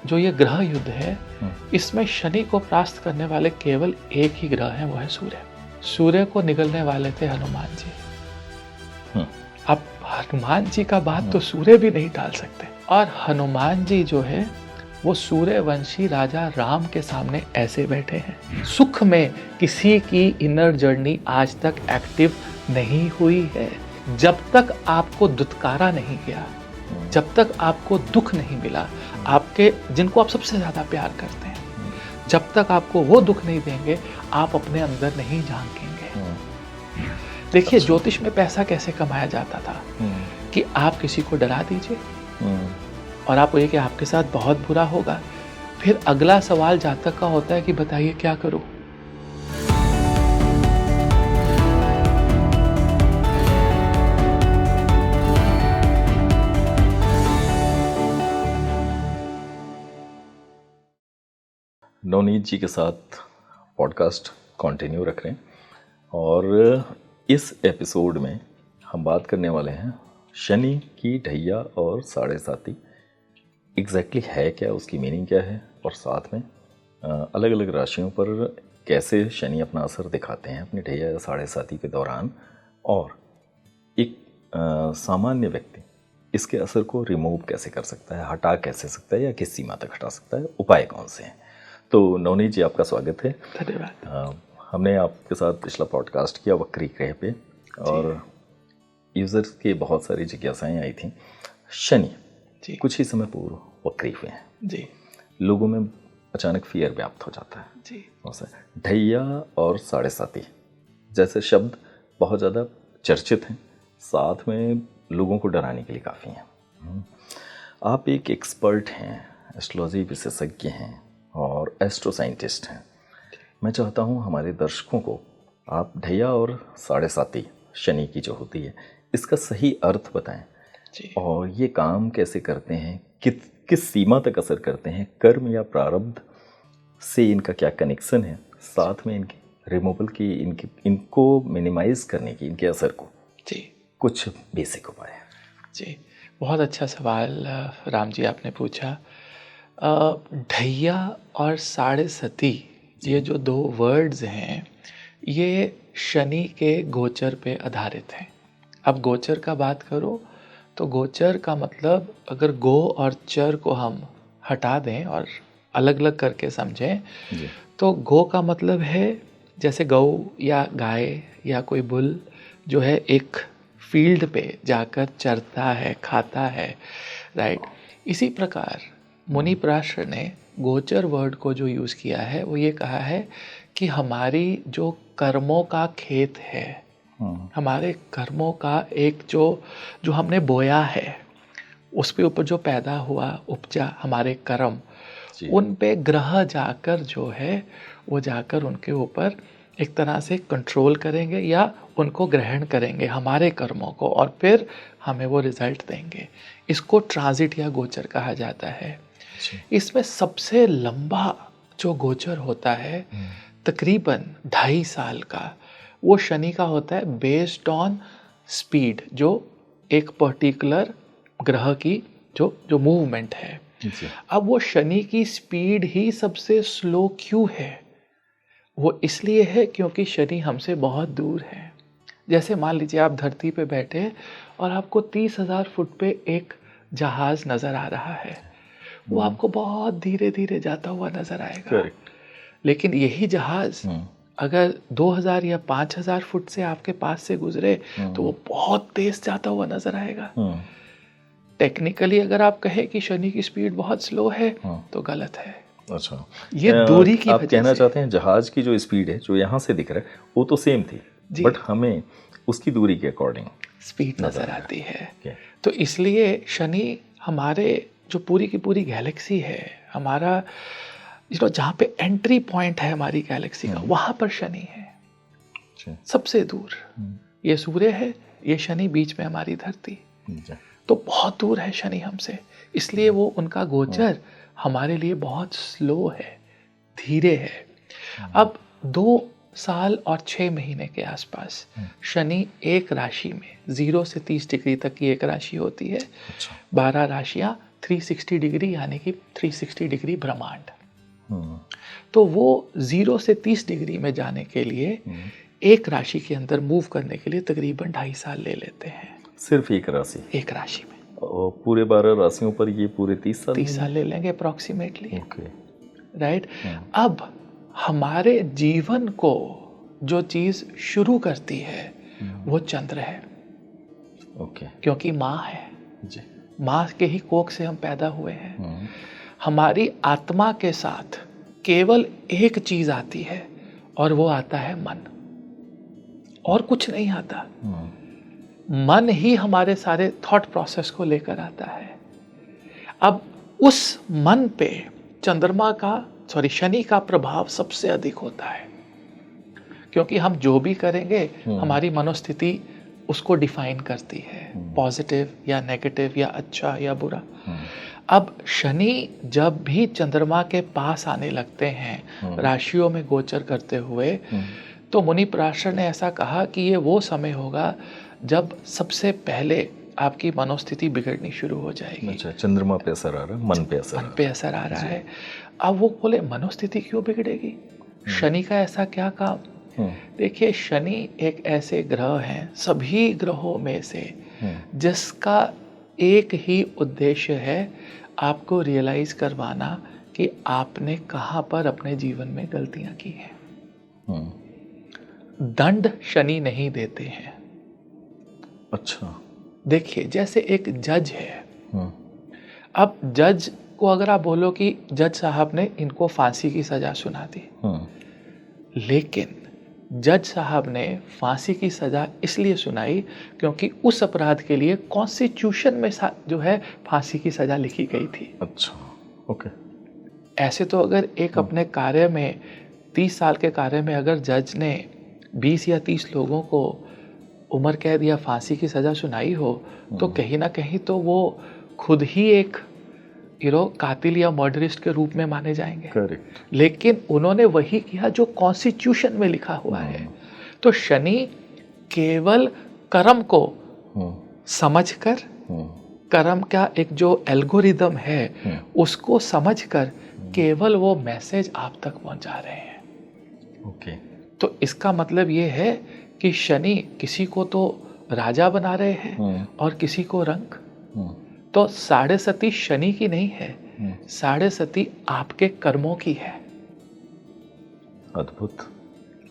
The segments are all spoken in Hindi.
जो ये ग्रह युद्ध है, इसमें शनि को परास्त करने वाले केवल एक ही ग्रह है, वो है सूर्य। सूर्य को निगलने वाले थे हनुमान जी। अब हनुमान जी का बात तो सूर्य भी नहीं टाल सकते। और हनुमान जी जो है वो सूर्यवंशी राजा राम के सामने ऐसे बैठे हैं। सुख में किसी की इनर जर्नी आज तक एक्टिव नहीं हुई है। जब तक आपको दुत्कारा नहीं गया, जब तक आपको दुख नहीं मिला, आपके जिनको आप सबसे ज्यादा प्यार करते हैं, जब तक आपको वो दुख नहीं देंगे, आप अपने अंदर नहीं झांकेंगे। देखिए, ज्योतिष में पैसा कैसे कमाया जाता था कि आप किसी को डरा दीजिए और आप ये कि आपके साथ बहुत बुरा होगा। फिर अगला सवाल जातक का होता है कि बताइए क्या करूं। नवनीत जी के साथ पॉडकास्ट कंटिन्यू रख रहे हैं और इस एपिसोड में हम बात करने वाले हैं शनि की ढैया और साढ़े साती एग्जैक्टली है क्या, उसकी मीनिंग क्या है, और साथ में अलग अलग राशियों पर कैसे शनि अपना असर दिखाते हैं अपनी ढैया या साढ़े साती के दौरान, और एक सामान्य व्यक्ति इसके असर को रिमूव कैसे कर सकता है, हटा कैसे सकता है, या किस सीमा तक हटा सकता है, उपाय कौन से हैं। तो नवनीत जी, आपका स्वागत है। धन्यवाद। हमने आपके साथ पिछला पॉडकास्ट किया वक्री ग्रह पे, और यूज़र्स की बहुत सारी जिज्ञासाएं आई थी। शनि कुछ ही समय पूर्व वक्री हुए हैं जी। लोगों में अचानक फियर व्याप्त हो जाता है जी। ढैया और साढ़े साती जैसे शब्द बहुत ज़्यादा चर्चित हैं, साथ में लोगों को डराने के लिए काफ़ी हैं। आप एक एक्सपर्ट हैं, एस्ट्रोलॉजी विशेषज्ञ हैं और एस्ट्रो साइंटिस्ट हैं। मैं चाहता हूँ हमारे दर्शकों को आप ढैया और साढ़े साती शनि की जो होती है इसका सही अर्थ बताएं जी। और ये काम कैसे करते हैं, किस सीमा तक असर करते हैं, कर्म या प्रारब्ध से इनका क्या कनेक्शन है, साथ में इनकी रिमूवल की, इनको मिनिमाइज करने की, इनके असर को जी कुछ बेसिक उपाय। जी, बहुत अच्छा सवाल राम जी आपने पूछा। ढैया और साढ़े सती ये जो दो वर्ड्स हैं, ये शनि के गोचर पे आधारित हैं। अब गोचर का बात करो तो गोचर का मतलब, अगर गो और चर को हम हटा दें और अलग अलग करके समझें, तो गो का मतलब है जैसे गौ या गाय या कोई बुल जो है एक फील्ड पे जाकर चरता है, खाता है, राइट। इसी प्रकार मुनि पराशर ने गोचर वर्ड को जो यूज़ किया है वो ये कहा है कि हमारी जो कर्मों का खेत है, हमारे कर्मों का एक जो हमने बोया है, उस पे ऊपर जो पैदा हुआ उपजा हमारे कर्म, उन पे ग्रह जाकर जो है वो जाकर उनके ऊपर एक तरह से कंट्रोल करेंगे या उनको ग्रहण करेंगे हमारे कर्मों को, और फिर हमें वो रिजल्ट देंगे। इसको ट्रांजिट या गोचर कहा जाता है। इसमें सबसे लंबा जो गोचर होता है तकरीबन 2.5 साल का, वो शनि का होता है, बेस्ड ऑन स्पीड, जो एक पर्टिकुलर ग्रह की जो मूवमेंट है। अब वो शनि की स्पीड ही सबसे स्लो क्यों है? वो इसलिए है क्योंकि शनि हमसे बहुत दूर है। जैसे मान लीजिए आप धरती पे बैठे और आपको 30,000 फुट पे एक जहाज नजर आ रहा है, वो आपको बहुत धीरे धीरे जाता हुआ नजर आएगा। लेकिन यही जहाज अगर 2,000 या 5,000 फुट से आपके पास से गुजरे तो वो बहुत तेज जाता हुआ नजर आएगा। टेक्निकली अगर आप कहें कि शनि की स्पीड बहुत स्लो है तो गलत है। अच्छा, ये दूरी की आप वजह कहना से चाहते हैं जहाज की जो स्पीड है जो यहाँ से दिख रहा है वो तो सेम थी, बट हमें उसकी दूरी के अकॉर्डिंग स्पीड नजर आती है। तो इसलिए शनि हमारे जो पूरी की पूरी गैलेक्सी है, हमारा जहाँ पे एंट्री पॉइंट है हमारी गैलेक्सी का, वहां पर शनि है सबसे दूर। ये सूर्य है, ये शनि, बीच में हमारी धरती, तो बहुत दूर है शनि हमसे। इसलिए वो उनका गोचर हमारे लिए बहुत स्लो है, धीरे है। अब 2 साल और 6 महीने के आसपास शनि एक राशि में 0 से 30 डिग्री तक की एक राशि होती है। 12 राशियां 360 डिग्री यानी कि 360 डिग्री ब्रह्मांड। तो वो 0 से 30 डिग्री में जाने के लिए एक राशि के अंदर मूव करने के लिए तकरीबन 2.5 साल ले लेते हैं। सिर्फ एक राशि? एक राशि में। और पूरे 12 राशियों पर ये पूरे 30 साल? 30 साल ले लेंगे अप्रॉक्सीमेटली। Okay, right. अब हमारे जीवन को जो चीज शुरू करती है वो चंद्र है। ओके। क्योंकि माँ है जी। माँ के ही कोख से हम पैदा हुए हैं। हमारी आत्मा के साथ केवल एक चीज आती है और वो आता है मन, और कुछ नहीं आता। मन ही हमारे सारे थॉट प्रोसेस को लेकर आता है। अब उस मन पे शनि का प्रभाव सबसे अधिक होता है, क्योंकि हम जो भी करेंगे हमारी मनोस्थिति उसको डिफाइन करती है, पॉजिटिव या नेगेटिव या अच्छा या बुरा। अब शनि जब भी चंद्रमा के पास आने लगते हैं राशियों में गोचर करते हुए, तो मुनि पराशर ने ऐसा कहा कि ये वो समय होगा जब सबसे पहले आपकी मनोस्थिति बिगड़नी शुरू हो जाएगी। अच्छा, चंद्रमा पे असर आ रहा है, मन पे असर आ रहा है। अब वो बोले मनोस्थिति क्यों बिगड़ेगी, शनि का ऐसा क्या काम? देखिए, शनि एक ऐसे ग्रह हैं सभी ग्रहों में से जिसका एक ही उद्देश्य है, आपको रियलाइज करवाना कि आपने कहाँ पर अपने जीवन में गलतियां की हैं। दंड शनि नहीं देते हैं। अच्छा। देखिए, जैसे एक जज है, अब जज को अगर आप बोलो कि जज साहब ने इनको फांसी की सजा सुना दी, लेकिन जज साहब ने फांसी की सजा इसलिए सुनाई क्योंकि उस अपराध के लिए कॉन्स्टिट्यूशन में जो है फांसी की सजा लिखी गई थी। अच्छा, ओके। ऐसे तो अगर एक अपने कार्य में 30 साल के कार्य में अगर जज ने 20 या 30 लोगों को उम्र कैद या फांसी की सजा सुनाई हो, तो कहीं ना कहीं तो वो खुद ही एक कातिल या मर्डरिस्ट के रूप में माने जाएंगे। करेक्ट। लेकिन उन्होंने वही किया जो कॉन्स्टिट्यूशन में लिखा हुआ है। तो शनि केवल कर्म को समझकर, कर्म का एक जो एल्गोरिदम है उसको समझकर केवल वो मैसेज आप तक पहुंचा रहे हैं। ओके। तो इसका मतलब ये है कि शनि किसी को तो राजा बना रहे हैं और किसी को रंक। तो 7.5 शनि की नहीं है, 7.5 आपके कर्मों की है। अद्भुत।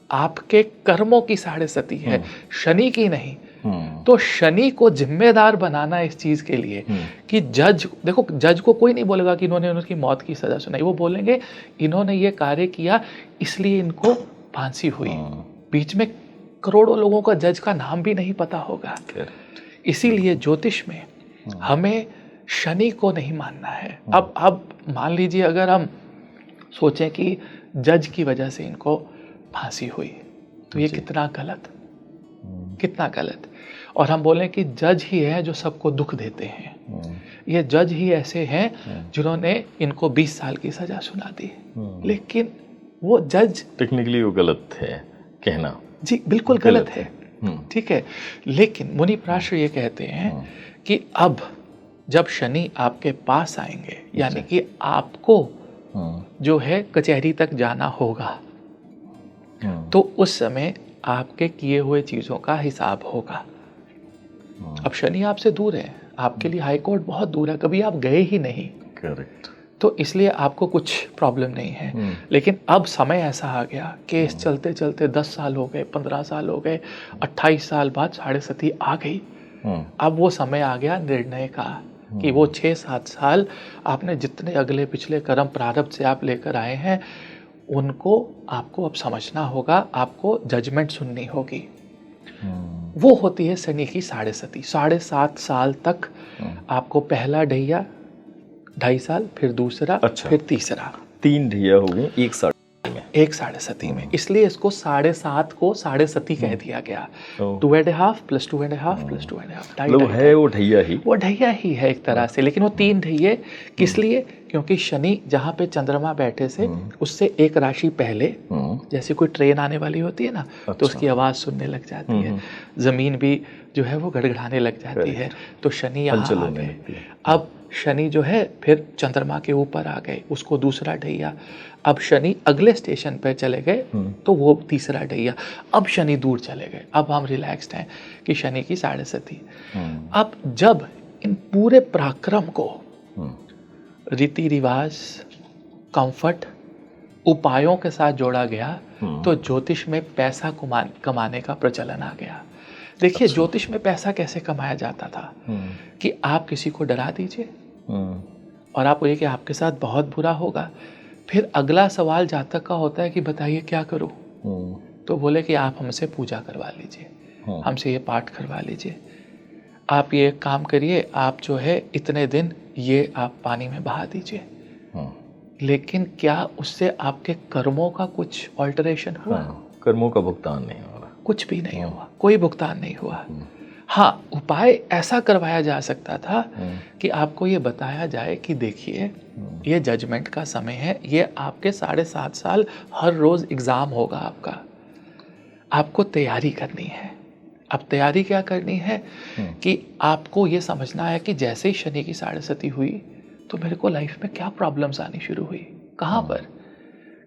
आपके कर्मों की 7.5 है, शनि की नहीं। तो शनि को जिम्मेदार बनाना इस चीज के लिए कि जज, देखो जज को कोई नहीं बोलेगा कि इन्होंने उनकी मौत की सजा सुनाई, वो बोलेंगे इन्होंने ये कार्य किया इसलिए इनको फांसी हुई। बीच में करोड़ों लोगों का जज का नाम भी नहीं पता होगा। इसीलिए ज्योतिष में हमें शनि को नहीं मानना है। अब मान लीजिए अगर हम सोचें कि जज की वजह से इनको फांसी हुई, तो ये कितना गलत। और हम बोलें कि जज ही है जो सबको दुख देते हैं। ये जज ही ऐसे हैं जिन्होंने इनको 20 साल की सजा सुना दी, लेकिन वो जज टेक्निकली वो गलत है कहना। जी बिल्कुल गलत है। ठीक है, लेकिन मुनि पराशर ये कहते हैं कि अब जब शनि आपके पास आएंगे, यानी कि आपको जो है कचहरी तक जाना होगा, तो उस समय आपके किए हुए चीजों का हिसाब होगा। अब शनि आपसे दूर है, आपके लिए हाई कोर्ट बहुत दूर है, कभी आप गए ही नहीं। करेक्ट। तो इसलिए आपको कुछ प्रॉब्लम नहीं है। लेकिन अब समय ऐसा आ गया, केस चलते चलते 10 साल हो गए, 15 साल हो गए, 28 साल बाद 7.5 आ गई। अब वो समय आ गया निर्णय का कि वो 6-7 साल आपने जितने अगले पिछले कर्म प्रारब्ध से आप लेकर आए हैं, उनको आपको अब समझना होगा, आपको जजमेंट सुननी होगी। वो होती है शनि की 7.5 साल तक आपको पहला ढैया, 2.5 साल, फिर दूसरा, फिर तीसरा। 3 ढैया हो गए एक 7.5 में। इसलिए इसको 7.5 को 7.5 कह दिया गया। 2.5 + 2.5 + 2.5 मतलब है वो ढैया ही है एक तरह से। लेकिन वो 3 ढैये किस लिए? क्योंकि शनि जहाँ पे चंद्रमा बैठे से उससे एक राशि पहले, जैसे कोई ट्रेन आने वाली होती है ना, तो उसकी आवाज सुनने लग जाती है, जमीन भी जो है वो गड़गड़ाने लग जाती है। तो शनि यहाँ आ गए। अब शनि जो है फिर चंद्रमा के ऊपर आ गए, उसको दूसरा ढैया। अब शनि अगले स्टेशन पर चले गए तो वो तीसरा ढैया। अब शनि दूर चले गए, अब हम रिलैक्स्ड हैं कि शनि की साढ़े सती। अब जब इन पूरे पराक्रम को रीति रिवाज, कंफर्ट, उपायों के साथ जोड़ा गया तो ज्योतिष में पैसा कमाने का प्रचलन आ गया। देखिए, ज्योतिष में पैसा कैसे कमाया जाता था कि आप किसी को डरा दीजिए और आप बोलिए कि आपके साथ बहुत बुरा होगा। फिर अगला सवाल जातक का होता है कि बताइए क्या करूं, तो बोले कि आप हमसे पूजा करवा लीजिए, हमसे ये पाठ करवा लीजिए, आप ये काम करिए, आप जो है इतने दिन ये आप पानी में बहा दीजिए। लेकिन क्या उससे आपके कर्मों का कुछ ऑल्टरेशन हुआ? कर्मों का भुगतान नहीं हो रहा, कुछ भी नहीं हुआ, कोई भुगतान नहीं हुआ। हाँ, उपाय ऐसा करवाया जा सकता था कि आपको ये बताया जाए कि देखिए ये जजमेंट का समय है, ये आपके 7.5 साल हर रोज एग्जाम होगा आपका, आपको तैयारी करनी है। अब तैयारी क्या करनी है कि आपको ये समझना है कि जैसे ही शनि की साढ़े सती हुई तो मेरे को लाइफ में क्या प्रॉब्लम्स आनी शुरू हुई, कहाँ पर,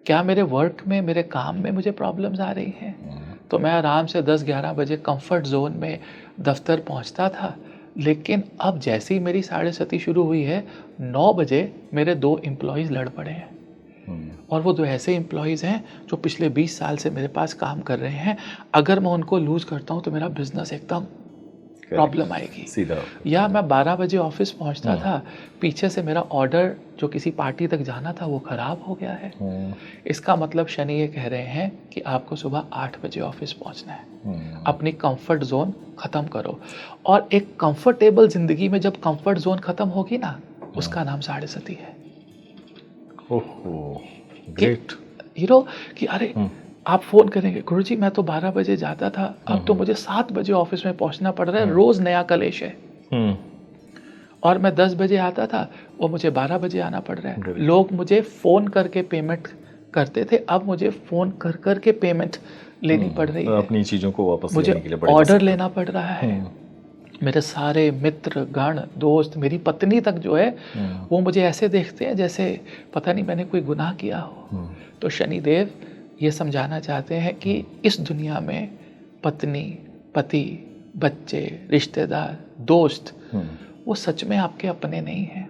क्या मेरे वर्क में, मेरे काम में मुझे प्रॉब्लम्स आ रही हैं। तो मैं आराम से 10-11 बजे कंफर्ट जोन में दफ्तर पहुंचता था, लेकिन अब जैसे ही मेरी साढ़े सती शुरू हुई है 9 बजे मेरे 2 एम्प्लॉयज़ लड़ पड़े हैं। और वो 2 ऐसे एम्प्लॉयज़ हैं जो पिछले 20 साल से मेरे पास काम कर रहे हैं। अगर मैं उनको लूज़ करता हूँ तो मेरा बिजनेस एकदम प्रॉब्लम आएगी सीधा। या मैं 12 बजे ऑफिस पहुंचता था, पीछे से मेरा ऑर्डर जो किसी पार्टी तक जाना था वो खराब हो गया है। इसका मतलब शनि ये कह रहे हैं कि आपको सुबह 8 बजे ऑफिस पहुंचना है। अपनी कंफर्ट जोन खत्म करो। और एक कंफर्टेबल जिंदगी में जब कंफर्ट जोन खत्म होगी ना, उसका नाम साढ़े सती है। ओहो, ग्रेट। कि अरे आप फोन करेंगे, गुरुजी मैं तो 12 बजे जाता था, अब तो मुझे 7 बजे ऑफिस में पहुंचना पड़ रहा है, रोज नया कलेश है। और मैं 10 बजे आता था, वो मुझे 12 बजे आना पड़ रहा है। लोग मुझे फोन करके पेमेंट करते थे, अब मुझे फोन कर करके पेमेंट लेनी पड़ रही है। अपनी चीजों को वापस मुझे लेने के लिए ऑर्डर लेना पड़ रहा है। मेरे सारे मित्र गण, दोस्त, मेरी पत्नी तक जो है वो मुझे ऐसे देखते हैं जैसे पता नहीं मैंने कोई गुनाह किया हो। तो शनिदेव ये समझाना चाहते हैं कि इस दुनिया में पत्नी, पति, बच्चे, रिश्तेदार, दोस्त वो सच में आपके अपने नहीं हैं।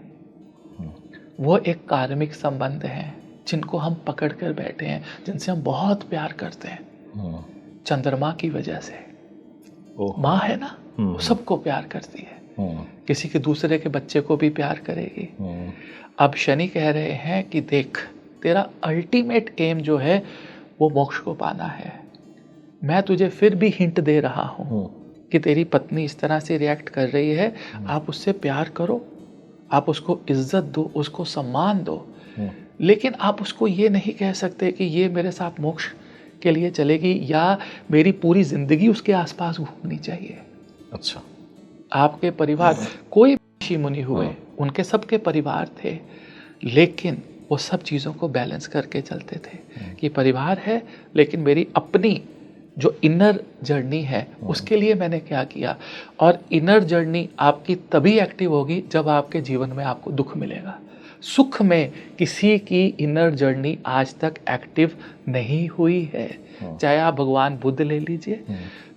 वो एक कार्मिक संबंध हैं जिनको हम पकड़ कर बैठे हैं, जिनसे हम बहुत प्यार करते हैं। चंद्रमा की वजह से माँ है ना, वो सबको प्यार करती है, किसी के दूसरे के बच्चे को भी प्यार करेगी। अब शनि कह रहे हैं कि देख, तेरा अल्टीमेट एम जो है वो मोक्ष को पाना है। मैं तुझे फिर भी हिंट दे रहा हूँ कि तेरी पत्नी इस तरह से रिएक्ट कर रही है, आप उससे प्यार करो, आप उसको इज्जत दो, उसको सम्मान दो, लेकिन आप उसको ये नहीं कह सकते कि ये मेरे साथ मोक्ष के लिए चलेगी या मेरी पूरी जिंदगी उसके आसपास घूमनी चाहिए। अच्छा, आपके परिवार कोई ऋषि मुनि हुए, उनके सबके परिवार थे, लेकिन वो सब चीज़ों को बैलेंस करके चलते थे कि परिवार है लेकिन मेरी अपनी जो इनर जर्नी है उसके लिए मैंने क्या किया। और इनर जर्नी आपकी तभी एक्टिव होगी जब आपके जीवन में आपको दुख मिलेगा। सुख में किसी की इनर जर्नी आज तक एक्टिव नहीं हुई है। चाहे आप भगवान बुद्ध ले लीजिए,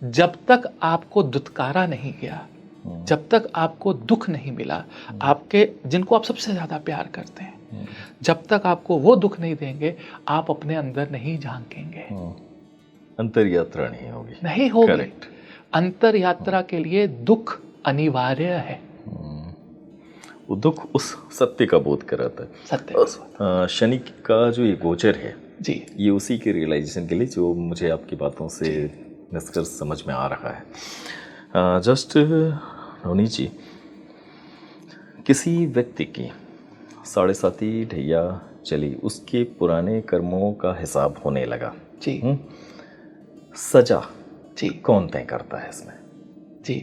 जब तक आपको दुत्कारा नहीं गया, जब तक आपको दुख नहीं मिला, आपके जिनको आप सबसे ज़्यादा प्यार करते हैं, जब तक आपको वो दुख नहीं देंगे, आप अपने अंदर नहीं झांकेंगे। अंतर यात्रा नहीं होगी, नहीं होगी। अंतर यात्रा के लिए दुख अनिवार्य है। वो दुख उस सत्य का बोध कराता है। सत्य। शनि का जो ये गोचर है जी, ये उसी के रियलाइजेशन के लिए जो मुझे आपकी बातों से निष्कर्ष समझ में आ रहा है। जस्ट नवनीत जी, किसी व्यक्ति की साढ़े साती ढैया चली, उसके पुराने कर्मों का हिसाब होने लगा जी। सजा जी कौन तय करता है इसमें? जी,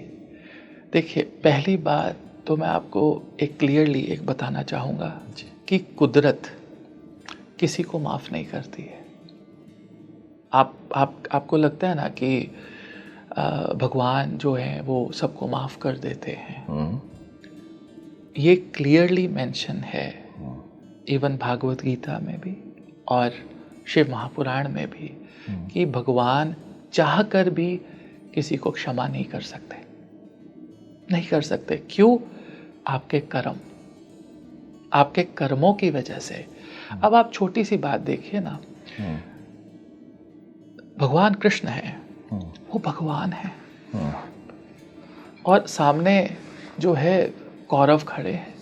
देखिए, पहली बात तो मैं आपको एक क्लियरली एक बताना चाहूँगा कि कुदरत किसी को माफ़ नहीं करती है। आपको लगता है ना कि भगवान जो है वो सबको माफ़ कर देते हैं। ये क्लियरली मेंशन है इवन भागवत गीता में भी और शिव महापुराण में भी कि भगवान चाह कर भी किसी को क्षमा नहीं कर सकते, नहीं कर सकते। क्यों? आपके कर्म, आपके कर्मों की वजह से। अब आप छोटी सी बात देखिए ना, भगवान कृष्ण है, वो भगवान है, और सामने जो है कौरव खड़े हैं,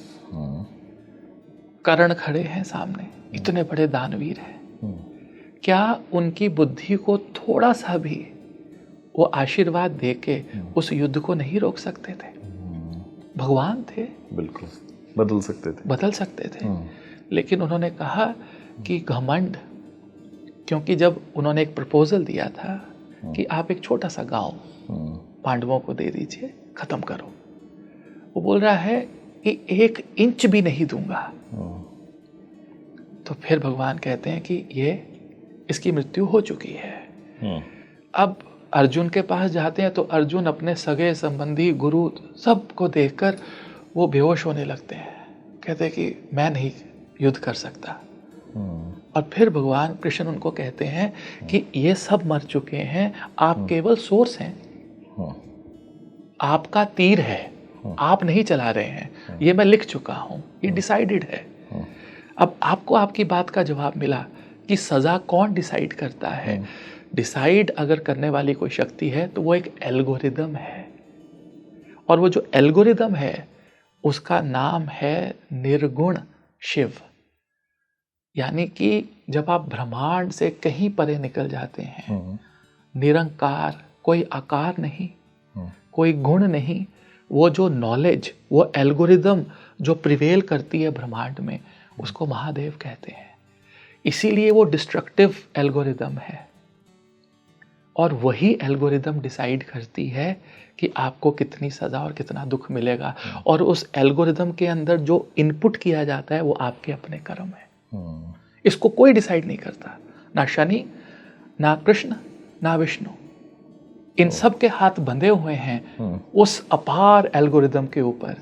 कर्ण खड़े हैं सामने, इतने बड़े दानवीर हैं। क्या उनकी बुद्धि को थोड़ा सा भी वो आशीर्वाद देके उस युद्ध को नहीं रोक सकते थे? भगवान थे, बिल्कुल बदल सकते थे। लेकिन उन्होंने कहा कि घमंड, क्योंकि जब उन्होंने एक प्रपोजल दिया था कि आप एक छोटा सा गांव पांडवों को दे दीजिए, खत्म करो, वो बोल रहा है कि 1 इंच भी नहीं दूंगा। तो फिर भगवान कहते हैं कि इसकी मृत्यु हो चुकी है। अब अर्जुन के पास जाते हैं तो अर्जुन अपने सगे संबंधी गुरु सबको देखकर वो बेहोश होने लगते हैं, कहते हैं कि मैं नहीं युद्ध कर सकता। और फिर भगवान कृष्ण उनको कहते हैं कि ये सब मर चुके हैं, आप केवल सोर्स हैं, आपका तीर है, आप नहीं चला रहे हैं, ये मैं लिख चुका हूं, ये डिसाइडेड है। अब आपको आपकी बात का जवाब मिला कि सजा कौन डिसाइड करता है। डिसाइड अगर करने वाली कोई शक्ति है तो वो एक एल्गोरिदम है, और वो जो एल्गोरिदम है उसका नाम है निर्गुण शिव। यानी कि जब आप ब्रह्मांड से कहीं परे निकल जाते हैं, निरंकार, कोई आकार नहीं, कोई गुण नहीं, वो जो नॉलेज, वो एल्गोरिदम जो प्रिवेल करती है ब्रह्मांड में, उसको महादेव कहते हैं। इसीलिए वो डिस्ट्रक्टिव एल्गोरिदम है, और वही एल्गोरिदम डिसाइड करती है कि आपको कितनी सजा और कितना दुख मिलेगा। और उस एल्गोरिदम के अंदर जो इनपुट किया जाता है वो आपके अपने कर्म है। इसको कोई डिसाइड नहीं करता, ना शनि, ना कृष्ण, ना विष्णु। इन सब के हाथ बंधे हुए हैं उस अपार एल्गोरिदम के ऊपर,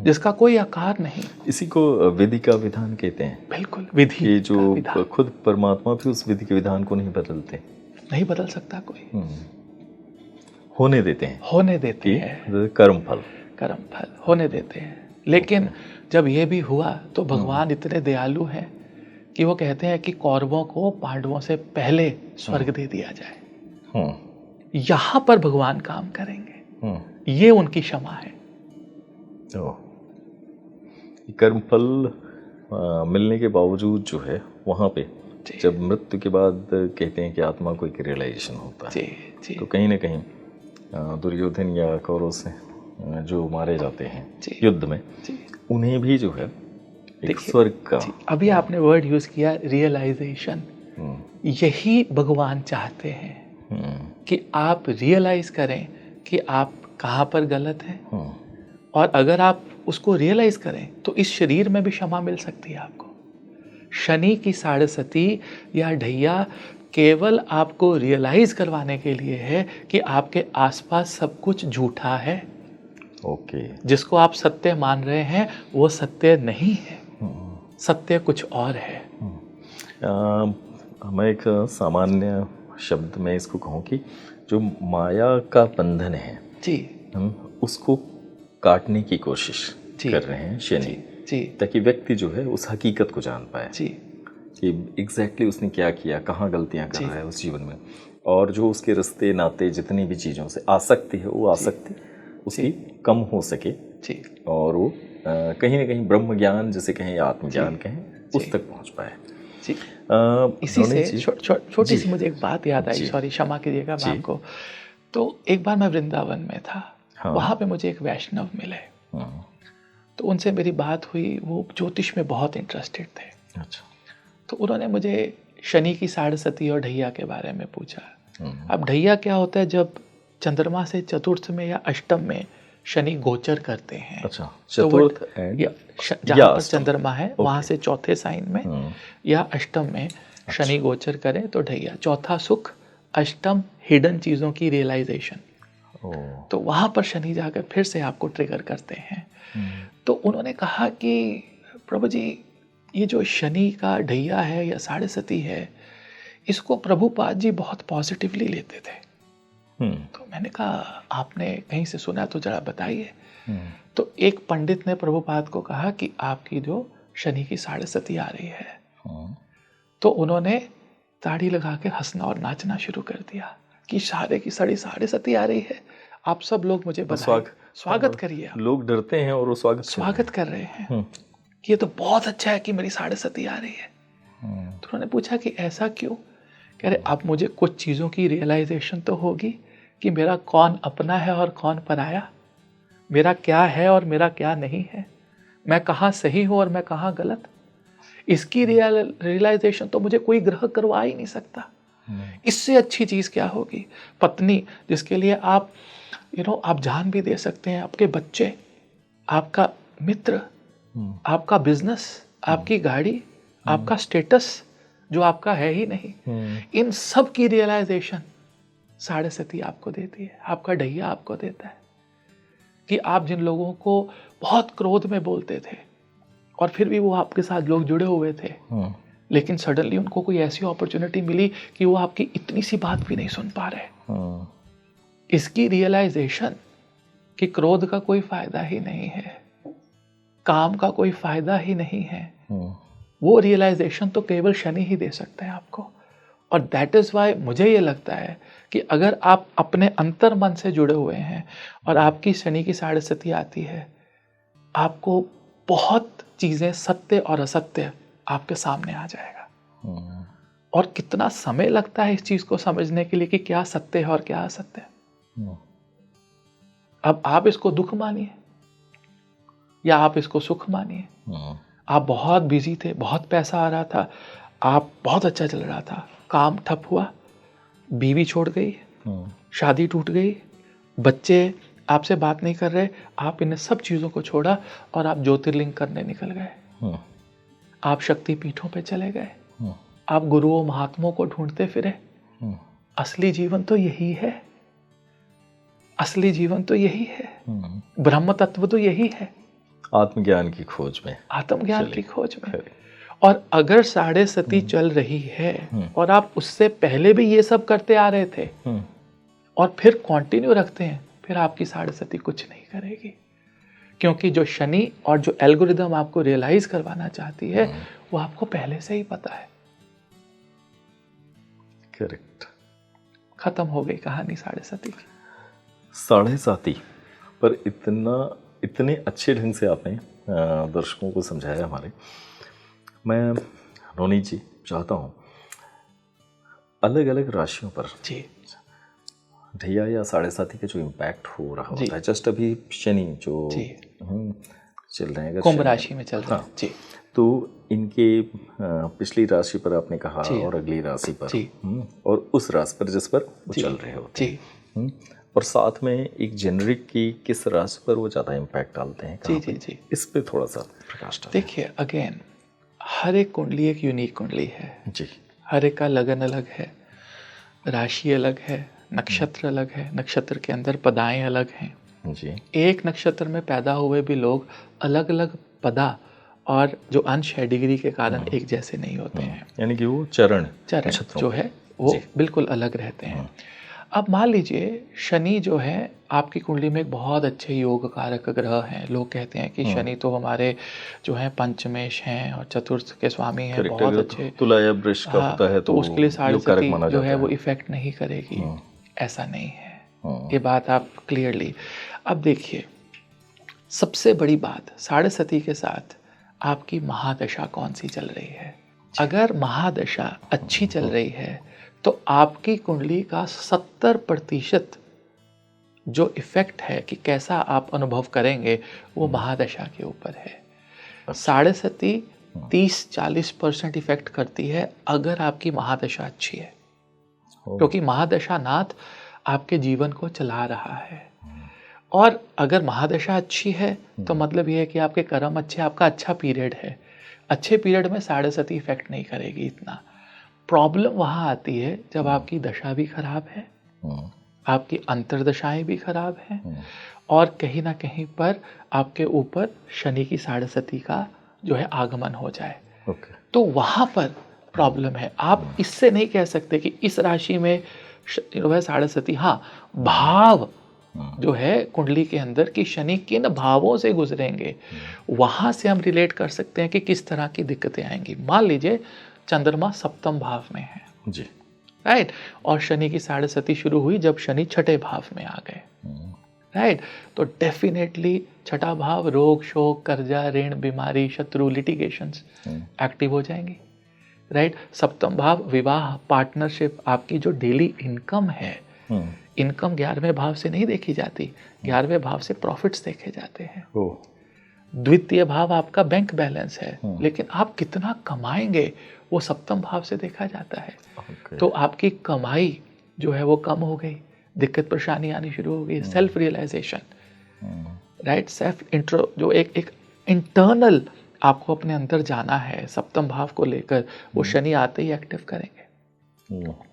जिसका कोई आकार नहीं। इसी को विधि का विधान कहते हैं। बिल्कुल, विधि ये जो खुद परमात्मा भी उस विधि के विधान को नहीं बदलते, नहीं बदल सकता कोई, होने देते हैं कर्म फल होने देते हैं। लेकिन जब ये भी हुआ तो भगवान इतने दयालु हैं कि वो कहते हैं कि कौरवों को पांडवों से पहले स्वर्ग दे दिया जाए, यहां पर भगवान काम करेंगे, ये उनकी क्षमा है। कर्म फल मिलने के बावजूद जो है वहां पे जब मृत्यु के बाद कहते हैं कि आत्मा को एक रियलाइजेशन होता है, तो कहीं ना कहीं दुर्योधन या कौरव से जो मारे जाते हैं युद्ध में, उन्हें भी जो है एक स्वर्ग का, अभी आपने वर्ड यूज किया रियलाइजेशन, यही भगवान चाहते हैं कि आप रियलाइज करें कि आप कहाँ पर गलत हैं, और अगर आप उसको रियलाइज करें तो इस शरीर में भी क्षमा मिल सकती है आपको। शनि की साढ़े सती या ढैया केवल आपको रियलाइज करवाने के लिए है कि आपके आसपास सब कुछ झूठा है। जिसको आप सत्य मान रहे हैं वो सत्य नहीं है, सत्य कुछ और है। मैं एक सामान्य शब्द में इसको कहूँ कि जो माया का बंधन है हम उसको काटने की कोशिश कर रहे हैं शनि, ताकि व्यक्ति जो है उस हकीकत को जान पाए कि एग्जैक्टली उसने क्या किया, कहाँ गलतियाँ कर रहा है उस जीवन में, और जो उसके रिश्ते नाते जितनी भी चीज़ों से आसक्ति है वो आसक्ति उसकी कम हो सके, और वो कहीं ना कहीं ब्रह्म ज्ञान जिसे कहें या आत्मज्ञान कहें उस तक पहुँच पाए। इसी से छोटी सी मुझे एक बात याद आई, सॉरी क्षमा कीजिएगा मैं आपको। तो एक बार मैं वृंदावन में था, वहाँ पे मुझे एक वैष्णव मिले, तो उनसे मेरी बात हुई, वो ज्योतिष में बहुत इंटरेस्टेड थे। अच्छा। तो उन्होंने मुझे शनि की साढ़े सती और ढैया के बारे में पूछा। अब ढैया क्या होता है, जब चंद्रमा से चतुर्थ में या अष्टम में शनि गोचर करते हैं। अच्छा, चतुर्थ एंड जहाँ पर चंद्रमा है वहाँ से चौथे साइन में या अष्टम में शनि गोचर करें तो ढैया। चौथा सुख, अष्टम हिडन चीज़ों की रियलाइजेशन, तो वहाँ पर शनि जाकर फिर से आपको ट्रिगर करते हैं। तो उन्होंने कहा कि प्रभु जी, ये जो शनि का ढैया है या साढ़े सती है, इसको प्रभुपाद जी बहुत पॉजिटिवली लेते थे। तो मैंने कहा आपने कहीं से सुना तो जरा बताइए। तो एक पंडित ने प्रभुपाद को कहा कि आपकी जो शनि की साढ़े सती आ रही है, तो उन्होंने ताड़ी लगा के हंसना और नाचना शुरू कर दिया कि सारे की साड़ी साढ़े सती आ रही है, आप सब लोग मुझे स्वागत करिए। लोग डरते हैं और वो स्वागत कर रहे हैं कि ये तो बहुत अच्छा है कि मेरी साढ़े सती आ रही है। तो उन्होंने पूछा कि ऐसा क्यों? कह रहे अब मुझे कुछ चीज़ों की रियलाइजेशन तो होगी कि मेरा कौन अपना है और कौन पराया, मेरा क्या है और मेरा क्या नहीं है, मैं कहाँ सही हूँ और मैं कहाँ गलत। इसकी रियलाइजेशन तो मुझे कोई ग्रह करवा ही नहीं सकता। इससे अच्छी चीज़ क्या होगी? पत्नी जिसके लिए आप आप जान भी दे सकते हैं, आपके बच्चे, आपका मित्र, आपका बिजनेस, आपकी गाड़ी, आपका स्टेटस जो आपका है ही नहीं, इन सब की रियलाइजेशन साढ़े सती आपको देती है, आपका ढैया आपको देता है। कि आप जिन लोगों को बहुत क्रोध में बोलते थे और फिर भी वो आपके साथ लोग जुड़े हुए थे, लेकिन सडनली उनको कोई ऐसी अपॉर्चुनिटी मिली कि वो आपकी इतनी सी बात भी नहीं सुन पा रहे। इसकी रियलाइजेशन कि क्रोध का कोई फायदा ही नहीं है, काम का कोई फायदा ही नहीं है, वो रियलाइजेशन तो केवल शनि ही दे सकता है आपको। और दैट इज़ वाई मुझे ये लगता है कि अगर आप अपने अंतर मन से जुड़े हुए हैं और आपकी शनि की साढ़े सती आती है, आपको बहुत चीज़ें सत्य और असत्य आपके सामने आ जाएगा। और कितना समय लगता है इस चीज़ को समझने के लिए कि क्या सत्य है और क्या असत्य है। अब आप इसको दुख मानिए या आप इसको सुख मानिए। आप बहुत बिजी थे, बहुत पैसा आ रहा था, आप बहुत अच्छा चल रहा था, काम ठप हुआ, बीवी छोड़ गई, शादी टूट गई, बच्चे आपसे बात नहीं कर रहे, आप इन सब चीज़ों को छोड़ा और आप ज्योतिर्लिंग करने निकल गए। आप शक्ति पीठों पे चले गए, आप गुरुओं महात्माओं को ढूंढते फिरे। असली जीवन तो यही है, असली जीवन तो यही है, ब्रह्म तत्व तो यही है, आत्मज्ञान की खोज में, आत्मज्ञान की खोज में। और अगर साढ़े सती चल रही है और आप उससे पहले भी ये सब करते आ रहे थे और फिर कंटिन्यू रखते हैं, फिर आपकी साढ़े सती कुछ नहीं करेगी। क्योंकि जो शनि और जो एल्गोरिदम आपको रियलाइज करवाना चाहती है वो आपको पहले से ही पता है। करेक्ट। खत्म हो गई कहानी साढ़े सती की। साढ़े साती पर इतने अच्छे ढंग से आपने दर्शकों को समझाया हमारे। मैं नवनीत जी चाहता हूँ अलग अलग राशियों पर जी ढैया या साढ़े साती का जो इम्पैक्ट हो रहा होता है, जस्ट अभी शनि जो चल रहे हैं, कुंभ राशि में चल रहे हैं जी, तो इनके पिछली राशि पर आपने कहा और अगली राशि पर और उस राशि पर जिस पर वो चल रहे होते हैं, और साथ में एक जेनरिक की किस राशि पर वो ज़्यादा इम्पैक्ट डालते हैं, जी, इस पे थोड़ा सा प्रकाश डालें। देखिए, अगेन हर एक कुंडली एक यूनिक कुंडली है जी, हर एक का लगन अलग है, राशि अलग है, नक्षत्र अलग है, नक्षत्र के अंदर पदाएं अलग हैं जी। एक नक्षत्र में पैदा हुए भी लोग अलग अलग पदा और जो अंश है डिग्री के कारण एक जैसे नहीं होते हैं, यानी कि वो चरण जो है वो बिल्कुल अलग रहते हैं। अब मान लीजिए शनि जो है आपकी कुंडली में एक बहुत अच्छे योग कारक ग्रह हैं। लोग कहते हैं कि शनि तो हमारे जो है पंचमेश हैं और चतुर्थ के स्वामी हैं, बहुत अच्छे। तुला या वृष का होता है तो उसके लिए साढ़े सती जो है वो इफेक्ट नहीं करेगी, ऐसा नहीं है। ये बात आप क्लियरली। अब देखिए, सबसे बड़ी बात साढ़े सती के साथ आपकी महादशा कौन सी चल रही है। अगर महादशा अच्छी चल रही है तो आपकी कुंडली का 70% जो इफेक्ट है कि कैसा आप अनुभव करेंगे वो महादशा के ऊपर है। साढ़े सती 30-40% इफेक्ट करती है अगर आपकी महादशा अच्छी है, क्योंकि महादशा नाथ आपके जीवन को चला रहा है। और अगर महादशा अच्छी है तो मतलब ये है कि आपके कर्म अच्छे, आपका अच्छा पीरियड है। अच्छे पीरियड में साढ़े सती इफेक्ट नहीं करेगी इतना। प्रॉब्लम वहाँ आती है जब आपकी दशा भी खराब है, आपकी अंतर्दशाएं भी खराब हैं और कहीं ना कहीं पर आपके ऊपर शनि की साढ़े सती का जो है आगमन हो जाए, ओके। तो वहाँ पर प्रॉब्लम है। आप इससे नहीं कह सकते कि इस राशि में जो है साढ़े सती, हाँ भाव जो है कुंडली के अंदर कि शनि किन भावों से गुजरेंगे, वहाँ से हम रिलेट कर सकते हैं कि किस तरह की दिक्कतें आएंगी। मान लीजिए चंद्रमा सप्तम भाव में है जी, राइट, और शनि की साढ़े सती शुरू हुई जब शनि छठे भाव में आ गए राइट, तो डेफिनेटली छठा भाव रोग शोक कर्जा ऋण बीमारी शत्रु लिटिगेशंस एक्टिव हो जाएंगी राइट। सप्तम भाव विवाह पार्टनरशिप, आपकी जो डेली इनकम है, इनकम 11वें भाव से नहीं देखी जाती, 11वें भाव से प्रॉफिट्स देखे जाते हैं। द्वितीय भाव आपका बैंक बैलेंस है, लेकिन आप कितना कमाएंगे वो सप्तम भाव से देखा जाता है। तो आपकी कमाई जो है वो कम हो गई, दिक्कत परेशानी आनी शुरू हो गई, self realisation right, self intro जो एक इंटरनल आपको अपने अंदर जाना है सप्तम भाव को लेकर, वो शनि आते ही एक्टिव करेंगे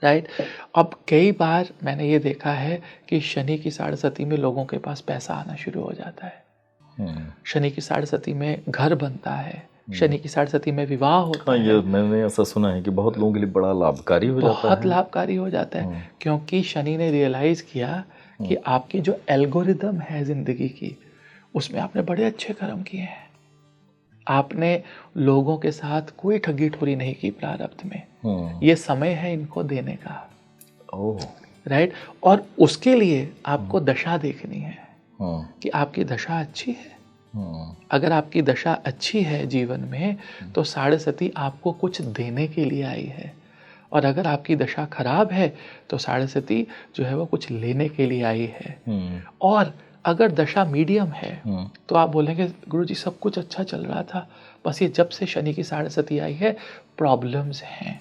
राइट। अब कई बार मैंने ये देखा है कि शनि की साढ़े सती में लोगों के पास पैसा आना शुरू हो जाता है, शनि की साढ़े सती में घर बनता है, शनि की साढ़े सती में विवाह होता है। ये मैंने ऐसा सुना है कि बहुत लोगों के लिए बड़ा लाभकारी हो जाता है, बहुत लाभकारी हो जाता है, क्योंकि शनि ने रियलाइज किया कि आपकी जो एल्गोरिदम है जिंदगी की, उसमें आपने बड़े अच्छे कर्म किए हैं, आपने लोगों के साथ कोई ठगी ठोरी नहीं की प्रारब्ध में, ये समय है इनको देने का राइट। और उसके लिए आपको दशा देखनी है कि आपकी दशा अच्छी है। अगर आपकी दशा अच्छी है जीवन में तो साढ़े सती आपको कुछ देने के लिए आई है, और अगर आपकी दशा खराब है तो साढ़े सती जो है वो कुछ लेने के लिए आई है। और अगर दशा मीडियम है तो आप बोलेंगे गुरुजी सब कुछ अच्छा चल रहा था, बस ये जब से शनि की साढ़े सती आई है प्रॉब्लम्स हैं।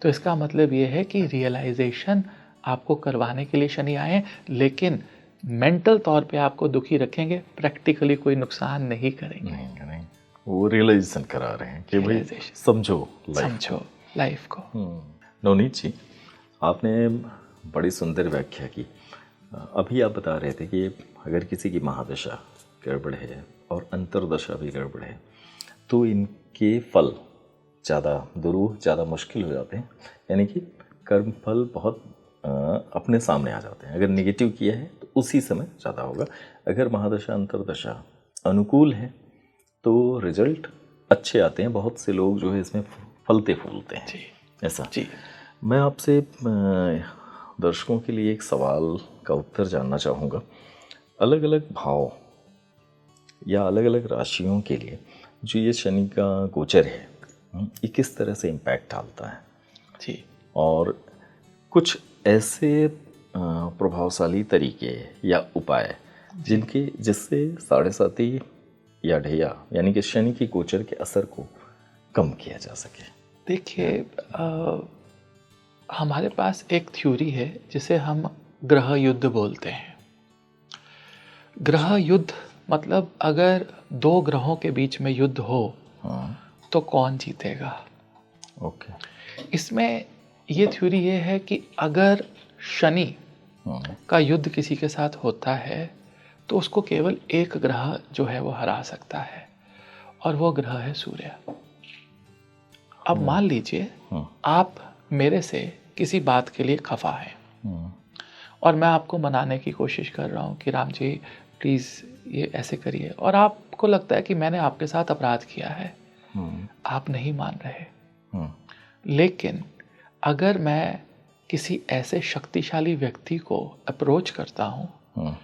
तो इसका मतलब ये है कि रियलाइजेशन आपको करवाने के लिए शनि आए, लेकिन मेंटल तौर पे आपको दुखी रखेंगे, प्रैक्टिकली कोई नुकसान नहीं करेंगे। नहीं, वो रियलाइजेशन करा रहे हैं कि भाई समझो लाइफ को। नवनीत जी, आपने बड़ी सुंदर व्याख्या की। अभी आप बता रहे थे कि अगर किसी की महादशा गड़बड़ है और अंतरदशा भी गड़बड़ है तो इनके फल ज़्यादा दुरूह, ज़्यादा मुश्किल हो जाते हैं, यानी कि कर्म फल बहुत अपने सामने आ जाते हैं। अगर नेगेटिव किया है तो उसी समय ज़्यादा होगा, अगर महादशा अंतरदशा अनुकूल है तो रिजल्ट अच्छे आते हैं। बहुत से लोग जो है इसमें फलते फूलते हैं। ऐसा जी। मैं आपसे दर्शकों के लिए एक सवाल का उत्तर जानना चाहूँगा। अलग अलग भाव या अलग अलग राशियों के लिए जो ये शनि का गोचर है ये किस तरह से इम्पैक्ट डालता है जी, और कुछ ऐसे प्रभावशाली तरीके या उपाय जिससे साढ़े साती या ढैया यानी कि शनि की गोचर के असर को कम किया जा सके। देखिए हमारे पास एक थ्योरी है जिसे हम ग्रह युद्ध बोलते हैं। ग्रह युद्ध मतलब अगर दो ग्रहों के बीच में युद्ध हो तो कौन जीतेगा। ओके। इसमें ये थ्योरी ये है कि अगर शनि का युद्ध किसी के साथ होता है तो उसको केवल एक ग्रह जो है वो हरा सकता है, और वो ग्रह है सूर्य। अब मान लीजिए आप मेरे से किसी बात के लिए खफा हैं और मैं आपको मनाने की कोशिश कर रहा हूँ कि राम जी प्लीज़ ये ऐसे करिए, और आपको लगता है कि मैंने आपके साथ अपराध किया है, आप नहीं मान रहे। लेकिन अगर मैं किसी ऐसे शक्तिशाली व्यक्ति को अप्रोच करता हूँ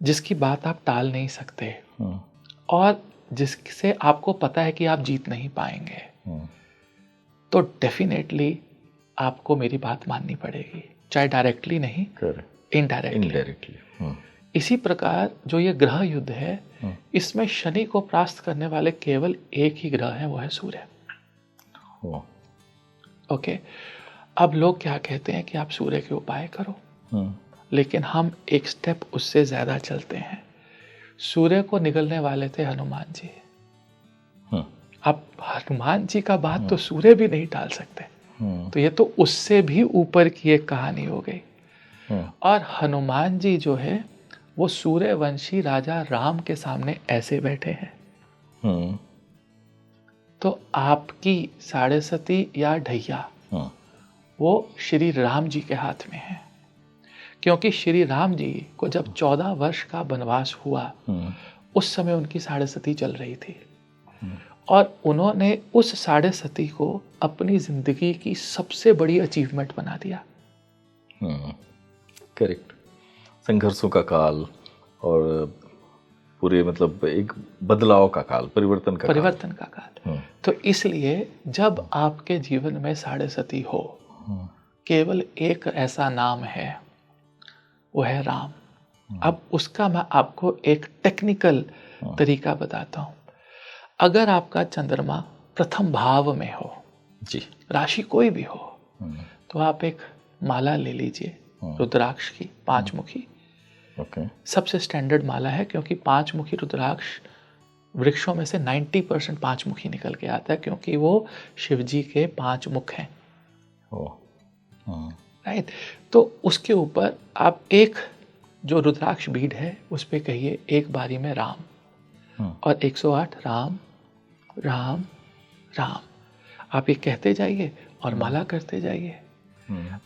जिसकी बात आप टाल नहीं सकते और जिससे आपको पता है कि आप जीत नहीं पाएंगे, तो डेफिनेटली आपको मेरी बात माननी पड़ेगी, चाहे डायरेक्टली नहीं इनडायरेक्टली। इसी प्रकार जो ये ग्रह युद्ध है इसमें शनि को परास्त करने वाले केवल एक ही ग्रह है, वो है सूर्य। ओके। अब लोग क्या कहते हैं कि आप सूर्य के उपाय करो, लेकिन हम एक स्टेप उससे ज्यादा चलते हैं। सूर्य को निगलने वाले थे हनुमान जी। अब हनुमान जी का बात तो सूर्य भी नहीं टाल सकते, तो ये तो उससे भी ऊपर की एक कहानी हो गई। और हनुमान जी जो है वो सूर्यवंशी राजा राम के सामने ऐसे बैठे हैं। तो आपकी साढ़े सती या ढैया वो श्री राम जी के हाथ में है, क्योंकि श्री राम जी को जब 14 वर्ष का वनवास हुआ उस समय उनकी साढ़े सती चल रही थी और उन्होंने उस साढ़े सती को अपनी जिंदगी की सबसे बड़ी अचीवमेंट बना दिया। करेक्ट। संघर्षों का काल और पूरे मतलब एक बदलाव का काल, परिवर्तन का काल। तो इसलिए जब आपके जीवन में साढ़े सती हो, केवल एक ऐसा नाम है, वो है राम। अब उसका मैं आपको एक टेक्निकल तरीका बताता हूँ। अगर आपका चंद्रमा प्रथम भाव में हो जी, राशि कोई भी हो, तो आप एक माला ले लीजिए रुद्राक्ष की 5 मुखी। सबसे स्टैंडर्ड माला है, क्योंकि 5 मुखी रुद्राक्ष वृक्षों में से 90% 5 मुखी निकल के आता है, क्योंकि वो शिव जी के 5 मुख हैं। राइट। तो उसके ऊपर आप एक जो रुद्राक्ष बीड है उस पे कहिए एक बारी में राम और 108 राम राम राम। आप ये कहते जाइए और माला करते जाइए।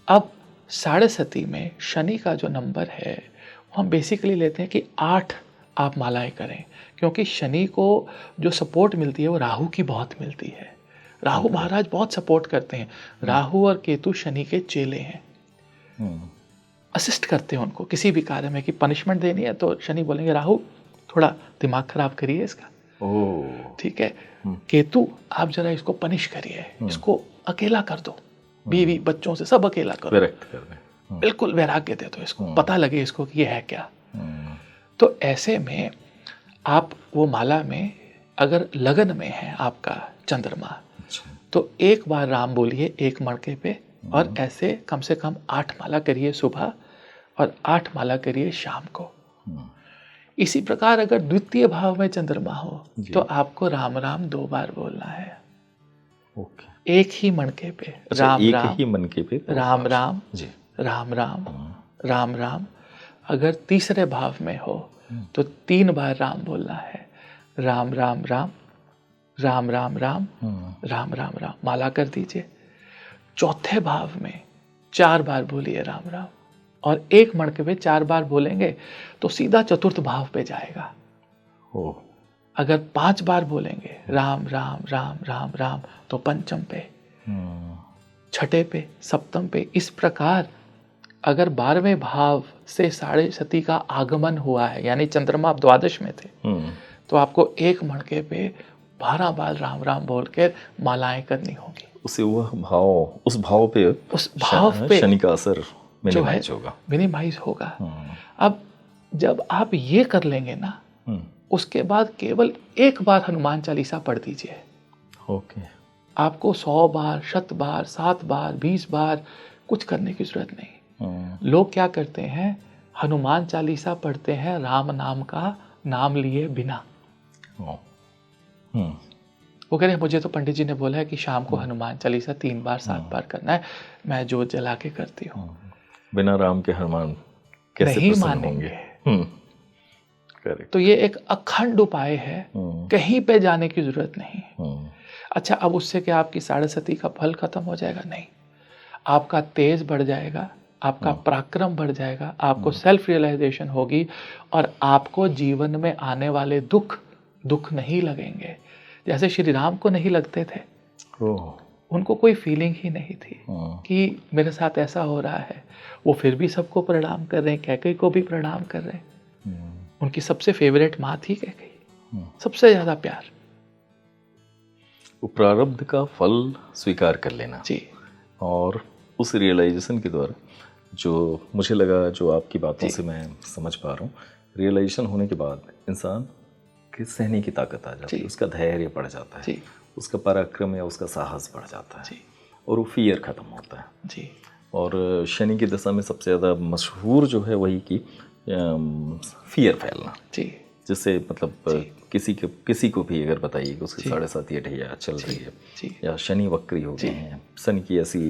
अब साढ़े सती में शनि का जो नंबर है हम बेसिकली लेते हैं कि 8 आप मालाएं करें, क्योंकि शनि को जो सपोर्ट मिलती है वो राहु की बहुत मिलती है। राहु महाराज बहुत सपोर्ट करते हैं। राहु और केतु शनि के चेले हैं, असिस्ट करते हैं उनको किसी भी कार्य में। कि पनिशमेंट देनी है तो शनि बोलेंगे राहु थोड़ा दिमाग खराब करिए इसका, ठीक है। केतु आप जरा इसको पनिश करिए, इसको अकेला कर दो, बीवी बच्चों से सब अकेला करो, बिल्कुल वैराग्य दे दो इसको, पता लगे इसको कि ये है क्या। तो ऐसे में आप वो माला में अगर लगन में है आपका चंद्रमा, तो एक बार राम बोलिए एक मणके पे, और ऐसे कम से कम 8 माला करिए सुबह और 8 माला करिए शाम को। इसी प्रकार अगर द्वितीय भाव में चंद्रमा हो तो आपको राम राम 2 बार बोलना है। एक ही मणके पे राम एक राम, ही मनके पे राम राम जी, राम राम राम राम। अगर तीसरे भाव में हो तो 3 बार राम बोलना है। राम राम राम राम राम राम राम राम राम, माला कर दीजिए। चौथे भाव में 4 बार बोलिए राम राम, और एक मणके पे 4 बार बोलेंगे तो सीधा चतुर्थ भाव पे जाएगा। अगर 5 बार बोलेंगे राम राम राम राम राम तो पंचम पे, छठे पे, सप्तम पे। इस प्रकार अगर 12वें भाव से साढ़े सती का आगमन हुआ है, यानी चंद्रमा आप द्वादश में थे, तो आपको एक मणके पे 12 बार राम राम बोल के मालाएं करनी होगी। उस भाव पे शनि का असर मिनिमाइज होगा। अब जब आप ये कर लेंगे ना, उसके बाद केवल एक बार हनुमान चालीसा पढ़ दीजिए। आपको 100 बार, 100 बार, 7 बार, 20 बार कुछ करने की जरूरत नहीं। लोग क्या करते हैं, हनुमान चालीसा पढ़ते हैं राम नाम का नाम लिए बिना। वो कह रहे हैं मुझे तो पंडित जी ने बोला है कि शाम को हनुमान चालीसा 3 बार 7 बार करना है, मैं जोत जला के करती हूँ। बिना राम के हनुमान कैसे नहीं प्रसन्न मानेंगे। तो ये एक अखंड उपाय है, कहीं पे जाने की जरूरत नहीं। अच्छा, अब उससे क्या आपकी साढ़े सती का फल खत्म हो जाएगा? नहीं, आपका तेज बढ़ जाएगा, आपका पराक्रम बढ़ जाएगा, आपको सेल्फ रियलाइजेशन होगी, और आपको जीवन में आने वाले दुख नहीं लगेंगे। जैसे श्री राम को नहीं लगते थे, उनको कोई फीलिंग ही नहीं थी कि मेरे साथ ऐसा हो रहा है। वो फिर भी सबको प्रणाम कर रहे हैं, कैकेयी को भी प्रणाम कर रहे हैं। उनकी सबसे फेवरेट माँ थी कैकेयी, सबसे ज्यादा प्यार। वो प्रारब्ध का फल स्वीकार कर लेना जी, और उस रियलाइजेशन के द्वारा जो मुझे लगा, जो आपकी बातों से मैं समझ पा रहा हूँ, रियलाइजेशन होने के बाद इंसान की सहने की ताकत आ जाती है, उसका धैर्य बढ़ जाता है, उसका पराक्रम या उसका साहस बढ़ जाता है, और वो फियर खत्म होता है। जी। और शनि की दशा में सबसे ज़्यादा मशहूर जो है वही कि फियर फैलना। जी। जिससे मतलब किसी को भी अगर बताइए कि उसकी जी। 7.5 या ढैया चल रही है जी। या शनि वक्री हो गए हैं, शनि की ऐसी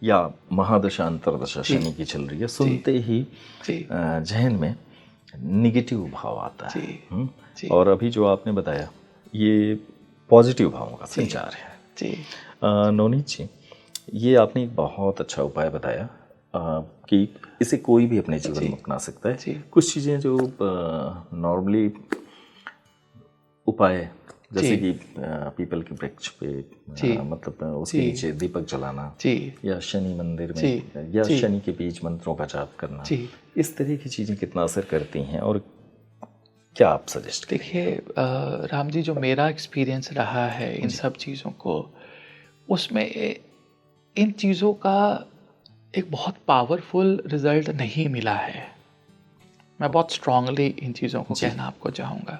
या महादशा अंतरदशा शनि की चल रही है, सुनते ही जहन में निगेटिव भाव आता है। और अभी जो आपने बताया ये पॉजिटिव भावों का संचार है जी। नवनीत जी, ये आपने एक बहुत अच्छा उपाय बताया कि इसे कोई भी अपने जीवन में अपना सकता है। कुछ चीज़ें जो नॉर्मली उपाय जैसे कि पीपल के वृक्ष पे मतलब उसके नीचे दीपक जलाना या शनि मंदिर में या शनि के बीच मंत्रों का जाप करना, इस तरह की चीज़ें कितना असर करती हैं और क्या आप सजेस्ट करें? देखिए राम जी, जो मेरा एक्सपीरियंस रहा है इन सब चीज़ों को, उसमें इन चीज़ों का एक बहुत पावरफुल रिजल्ट नहीं मिला है। मैं बहुत स्ट्रांगली इन चीज़ों को कहना आपको चाहूँगा।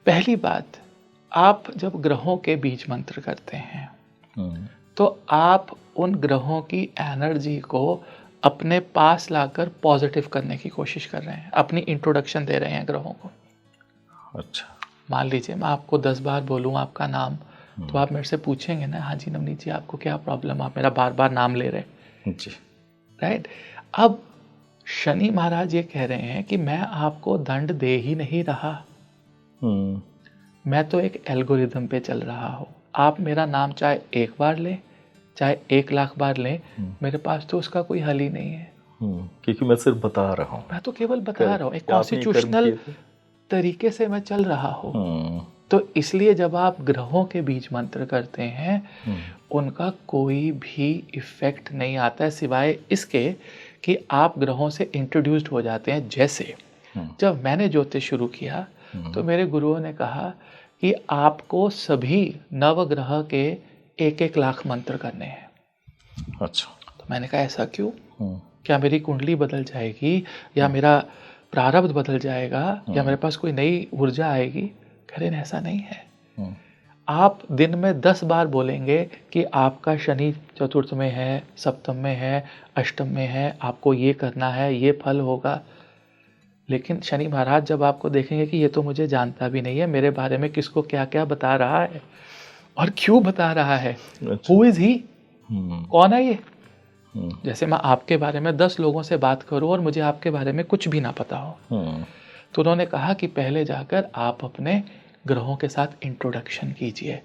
पहली बात, आप जब ग्रहों के बीज मंत्र करते हैं तो आप उन ग्रहों की एनर्जी को अपने पास लाकर पॉजिटिव करने की कोशिश कर रहे हैं, अपनी इंट्रोडक्शन दे रहे हैं ग्रहों को। अच्छा, मान लीजिए मैं आपको 10 बार बोलूँ आपका नाम, तो आप मेरे से पूछेंगे ना, हाँ जी नवनीत जी आपको क्या प्रॉब्लम, आप मेरा बार बार नाम ले रहे हैं जी, राइट। अब शनि महाराज ये कह रहे हैं कि मैं आपको दंड दे ही नहीं रहा, मैं तो एक एल्गोरिदम पे चल रहा हूँ। आप मेरा नाम चाहे 1 बार लें चाहे 1 लाख बार लें, मेरे पास तो उसका कोई हल ही नहीं है, क्योंकि मैं सिर्फ बता रहा हूँ, मैं तो केवल बता रहा हूँ, एक कॉन्स्टिट्यूशनल तरीके से मैं चल रहा हूँ। तो इसलिए जब आप ग्रहों के बीज मंत्र करते हैं उनका कोई भी इफेक्ट नहीं आता है, सिवाय इसके कि आप ग्रहों से इंट्रोड्यूस्ड हो जाते हैं। जैसे जब मैंने ज्योतिष शुरू किया तो मेरे गुरुओं ने कहा कि आपको सभी नवग्रह के 1-1 लाख मंत्र करने हैं। अच्छा, तो मैंने कहा ऐसा क्यों, क्या मेरी कुंडली बदल जाएगी या मेरा प्रारब्ध बदल जाएगा या मेरे पास कोई नई ऊर्जा आएगी? कह रहे ऐसा नहीं है। आप दिन में 10 बार बोलेंगे कि आपका शनि चतुर्थ में है, सप्तम में है, अष्टम में है, आपको ये करना है, ये फल होगा। लेकिन शनि महाराज जब आपको देखेंगे कि ये तो मुझे जानता भी नहीं है, मेरे बारे में किसको क्या क्या बता रहा है और क्यों बता रहा है, हु इज ही, कौन है ये। जैसे मैं आपके बारे में 10 लोगों से बात करूं और मुझे आपके बारे में कुछ भी ना पता हो, तो उन्होंने कहा कि पहले जाकर आप अपने ग्रहों के साथ इंट्रोडक्शन कीजिए।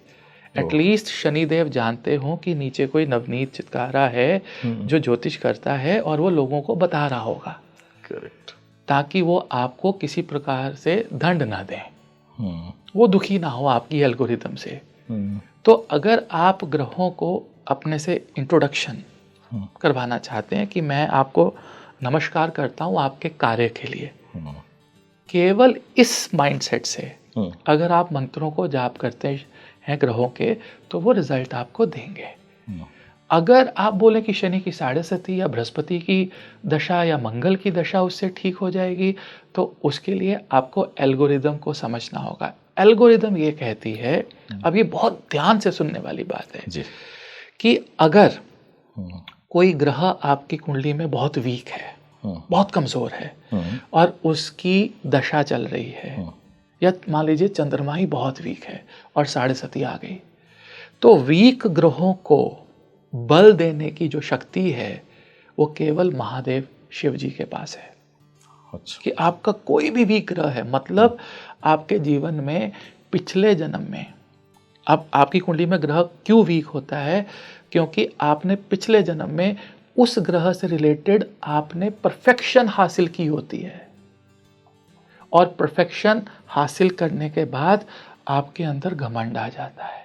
एटलीस्ट शनिदेव जानते हो कि नीचे कोई नवनीत चितकारा है जो ज्योतिष करता है और वो लोगों को बता रहा होगा, करेक्ट, ताकि वो आपको किसी प्रकार से दंड ना दें, वो दुखी ना हो आपकी एल्गोरिदम से। तो अगर आप ग्रहों को अपने से इंट्रोडक्शन करवाना चाहते हैं कि मैं आपको नमस्कार करता हूँ आपके कार्य के लिए, केवल इस माइंडसेट से अगर आप मंत्रों को जाप करते हैं ग्रहों के, तो वो रिजल्ट आपको देंगे। अगर आप बोले कि शनि की 7.5 या बृहस्पति की दशा या मंगल की दशा उससे ठीक हो जाएगी, तो उसके लिए आपको एल्गोरिदम को समझना होगा। एल्गोरिदम ये कहती है, अब ये बहुत ध्यान से सुनने वाली बात है जी, कि अगर कोई ग्रह आपकी कुंडली में बहुत वीक है, बहुत कमज़ोर है और उसकी दशा चल रही है, या मान लीजिए चंद्रमा ही बहुत वीक है और 7.5 आ गई, तो वीक ग्रहों को बल देने की जो शक्ति है वो केवल महादेव शिव जी के पास है। अच्छा, कि आपका कोई भी वीक ग्रह है, मतलब आपके जीवन में पिछले जन्म में, अब आपकी कुंडली में ग्रह क्यों वीक होता है, क्योंकि आपने पिछले जन्म में उस ग्रह से रिलेटेड आपने परफेक्शन हासिल की होती है, और परफेक्शन हासिल करने के बाद आपके अंदर घमंड आ जाता है,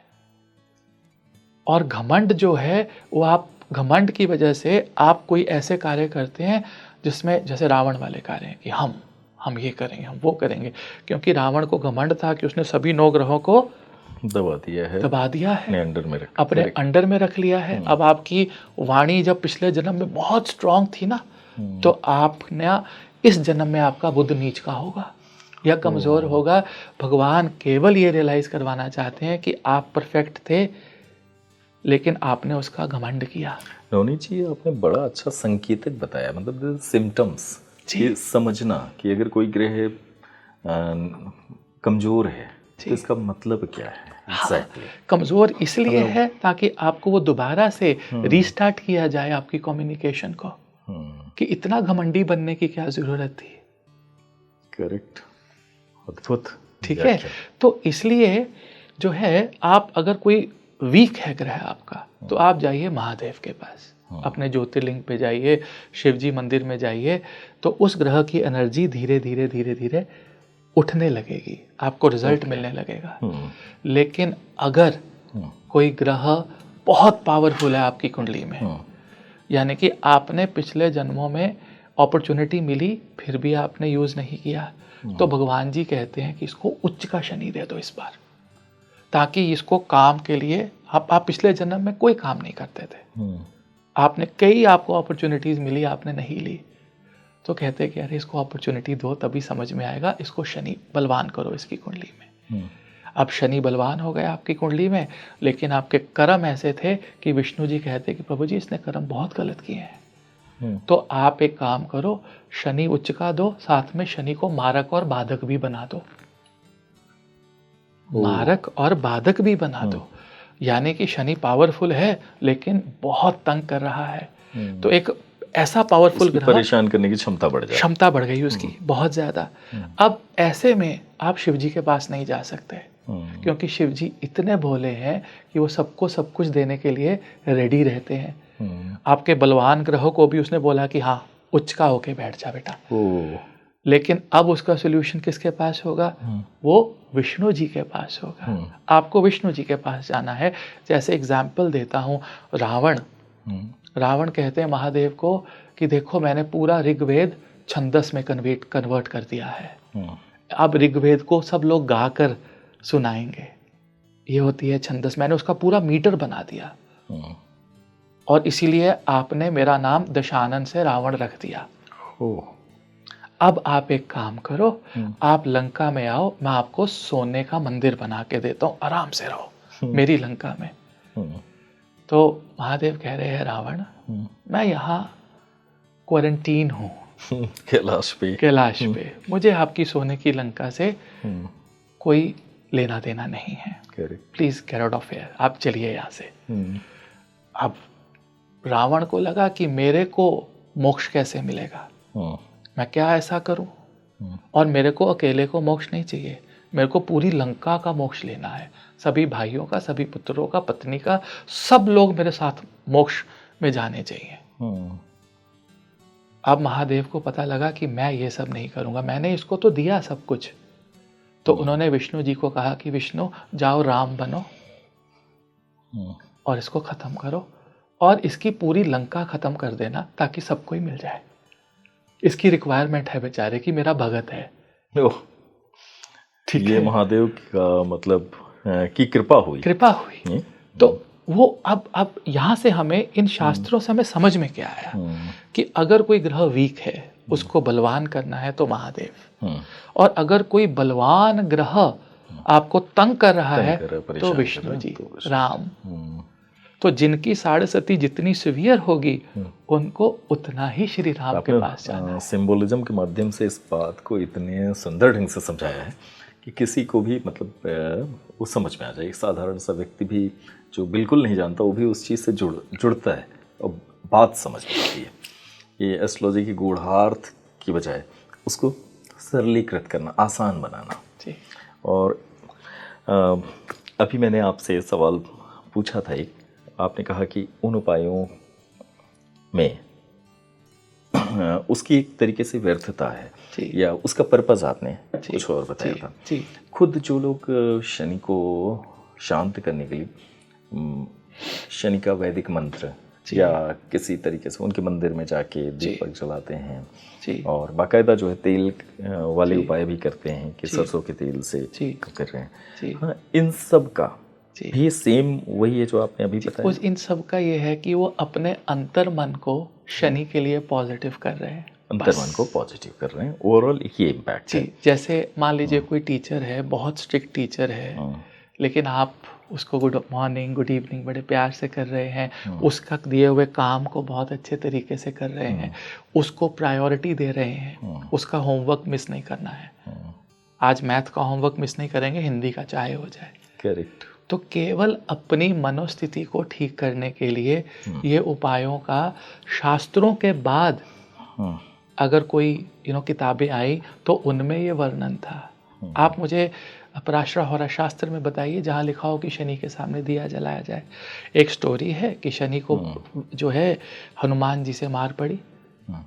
और घमंड जो है वो आप घमंड की वजह से आप कोई ऐसे कार्य करते हैं जिसमें, जैसे रावण वाले कार्य हैं कि हम ये करेंगे, हम वो करेंगे, क्योंकि रावण को घमंड था कि उसने सभी 9 ग्रहों को दबा दिया है, अपने अंडर में रख लिया है। अब आपकी वाणी जब पिछले जन्म में बहुत स्ट्रांग थी ना, तो आपने इस जन्म में आपका बुद्ध नीच का होगा या कमज़ोर होगा। भगवान केवल ये रियलाइज करवाना चाहते हैं कि आप परफेक्ट थे, लेकिन आपने उसका घमंड किया। नवनीत जी, आपने बड़ा अच्छा संकेतक बताया, मतलब सिम्टम्स ये समझना कि अगर कोई ग्रह कमज़ोर है, तो इसका मतलब क्या है एग्जैक्टली? कमज़ोर इसलिए है ताकि आपको वो दोबारा से रीस्टार्ट किया जाए आपकी कम्युनिकेशन को, कि इतना घमंडी बनने की क्या ज़रूरत थी। करेक्ट, अद्भुत। ठीक है, तो इसलिए जो है, आप अगर कोई वीक है ग्रह आपका, तो आप जाइए महादेव के पास, अपने ज्योतिर्लिंग पे जाइए, शिव जी मंदिर में जाइए, तो उस ग्रह की एनर्जी धीरे धीरे धीरे धीरे उठने लगेगी, आपको रिजल्ट मिलने लगेगा। लेकिन अगर कोई ग्रह बहुत पावरफुल है आपकी कुंडली में, यानी कि आपने पिछले जन्मों में अपॉर्चुनिटी मिली फिर भी आपने यूज़ नहीं किया, तो भगवान जी कहते हैं कि इसको उच्च का शनि दे दो इस बार, ताकि इसको काम के लिए आप पिछले जन्म में कोई काम नहीं करते थे, आपने कई आपको अपॉर्चुनिटीज़ मिली, आपने नहीं ली, तो कहते हैं कि अरे इसको अपॉर्चुनिटी दो, तभी समझ में आएगा, इसको शनि बलवान करो इसकी कुंडली में। अब शनि बलवान हो गया आपकी कुंडली में, लेकिन आपके कर्म ऐसे थे कि विष्णु जी कहते कि प्रभु जी इसने कर्म बहुत गलत किए हैं, तो आप एक काम करो, शनि उच्च का दो, साथ में शनि को मारक और बाधक भी बना दो, मारक और बाधक भी बना दो, यानी कि शनि पावरफुल है लेकिन बहुत तंग कर रहा है, तो एक ऐसा पावरफुल ग्रह, परेशान करने की क्षमता बढ़ गई उसकी बहुत ज़्यादा। अब ऐसे में आप शिव जी के पास नहीं जा सकते, क्योंकि शिव जी इतने भोले हैं कि वो सबको सब कुछ देने के लिए रेडी रहते हैं। आपके बलवान ग्रहों को भी उसने बोला कि हाँ उच्च का होके बैठ जा बेटा, लेकिन अब उसका सोल्यूशन किसके पास होगा? वो विष्णु जी के पास होगा। आपको विष्णु जी के पास जाना है। जैसे एग्जाम्पल देता हूँ, रावण कहते हैं महादेव को कि देखो मैंने पूरा ऋग्वेद छंदस में कन्वर्ट कर दिया है, अब ऋग्वेद को सब लोग गाकर सुनाएंगे, ये होती है छंदस, मैंने उसका पूरा मीटर बना दिया, और इसीलिए आपने मेरा नाम दशानन से रावण रख दिया। अब आप एक काम करो, आप लंका में आओ, मैं आपको सोने का मंदिर बना के देता हूँ, आराम से रहो मेरी लंका में। तो महादेव कह रहे हैं रावण, मैं यहाँ क्वारंटीन हूँ कैलाश पे, मुझे आपकी सोने की लंका से कोई लेना देना नहीं है, please get out of here, आप चलिए यहाँ से। अब रावण को लगा कि मेरे को मोक्ष कैसे मिलेगा, मैं क्या ऐसा करूं, और मेरे को अकेले को मोक्ष नहीं चाहिए, मेरे को पूरी लंका का मोक्ष लेना है, सभी भाइयों का, सभी पुत्रों का, पत्नी का, सब लोग मेरे साथ मोक्ष में जाने चाहिए। अब महादेव को पता लगा कि मैं ये सब नहीं करूंगा, मैंने इसको तो दिया सब कुछ, तो उन्होंने विष्णु जी को कहा कि विष्णु जाओ राम बनो और इसको खत्म करो, और इसकी पूरी लंका खत्म कर देना ताकि सबको ही मिल जाए, इसकी रिक्वायरमेंट है बेचारे की, मेरा भगत है। ठीक है, महादेव का मतलब की कृपा हुई। तो वो अब यहाँ से हमें इन शास्त्रों से हमें समझ में क्या आया कि अगर कोई ग्रह वीक है उसको बलवान करना है तो महादेव, और अगर कोई बलवान ग्रह आपको तंग कर रहा है तो विष्णु जी, राम। तो जिनकी साढ़े सती जितनी सीवियर होगी उनको उतना ही श्री राम के पास जाना है। सिंबोलिज्म के माध्यम से इस बात को इतने सुंदर ढंग से समझाया है कि किसी को भी मतलब वो समझ में आ जाए, एक साधारण सा व्यक्ति भी जो बिल्कुल नहीं जानता वो भी उस चीज़ से जुड़ता है और बात समझ में आती है। ये एस्ट्रोलॉजी की गूढ़ार्थ की बजाय उसको सरलीकृत करना, आसान बनाना। और अभी मैंने आपसे सवाल पूछा था एक, आपने कहा कि उन उपायों में उसकी एक तरीके से व्यर्थता है या उसका पर्पस आपने कुछ और बताया था। खुद जो लोग शनि को शांत करने के लिए शनि का वैदिक मंत्र या किसी तरीके से उनके मंदिर में जाके दीपक जलाते हैं और बाकायदा जो है तेल वाले उपाय भी करते हैं कि सरसों के तेल से कर रहे हैं, हाँ, इन सब का भी सेम वही है जो आपने अभी बताया। इन सब का ये है कि वो अपने अंतर मन को शनि के लिए पॉजिटिव कर रहे हैं, अंतर मन को पॉजिटिव कर रहे हैं, ओवरऑल ये इम्पैक्ट है। जैसे मान लीजिए कोई टीचर है, बहुत स्ट्रिक्ट टीचर है, लेकिन आप उसको गुड मॉर्निंग गुड इवनिंग बड़े प्यार से कर रहे हैं, उसका दिए हुए काम को बहुत अच्छे तरीके से कर रहे हैं, उसको प्रायोरिटी दे रहे हैं, उसका होमवर्क मिस नहीं करना है, आज मैथ का होमवर्क मिस नहीं करेंगे, हिंदी का चाहे हो जाए। करेक्ट। तो केवल अपनी मनोस्थिति को ठीक करने के लिए ये उपायों का शास्त्रों के बाद अगर कोई किताबें आई तो उनमें ये वर्णन था। आप मुझे पराशर होरा शास्त्र में बताइए जहाँ लिखा हो कि शनि के सामने दिया जलाया जाए। एक स्टोरी है कि शनि को जो है हनुमान जी से मार पड़ी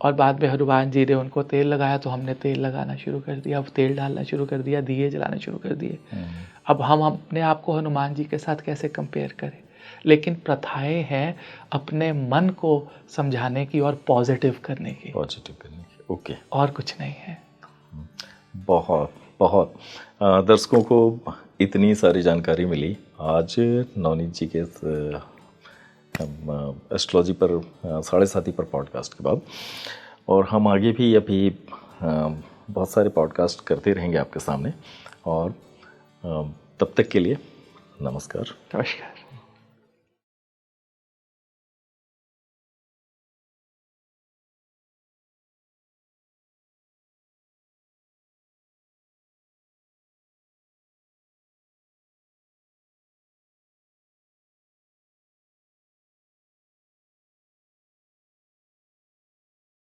और बाद में हनुमान जी ने उनको तेल लगाया तो हमने तेल लगाना शुरू कर दिया, अब तेल डालना शुरू कर दिया, दिए जलाना शुरू कर दिए। अब हम अपने आप को हनुमान जी के साथ कैसे कंपेयर करें? लेकिन प्रथाएं हैं अपने मन को समझाने की और पॉजिटिव करने की। ओके। और कुछ नहीं है। बहुत बहुत दर्शकों को इतनी सारी जानकारी मिली आज नवनीत जी के एस्ट्रोलॉजी पर 7:30 पर पॉडकास्ट के बाद, और हम आगे भी अभी बहुत सारे पॉडकास्ट करते रहेंगे आपके सामने। और तब तक के लिए नमस्कार। नमस्कार।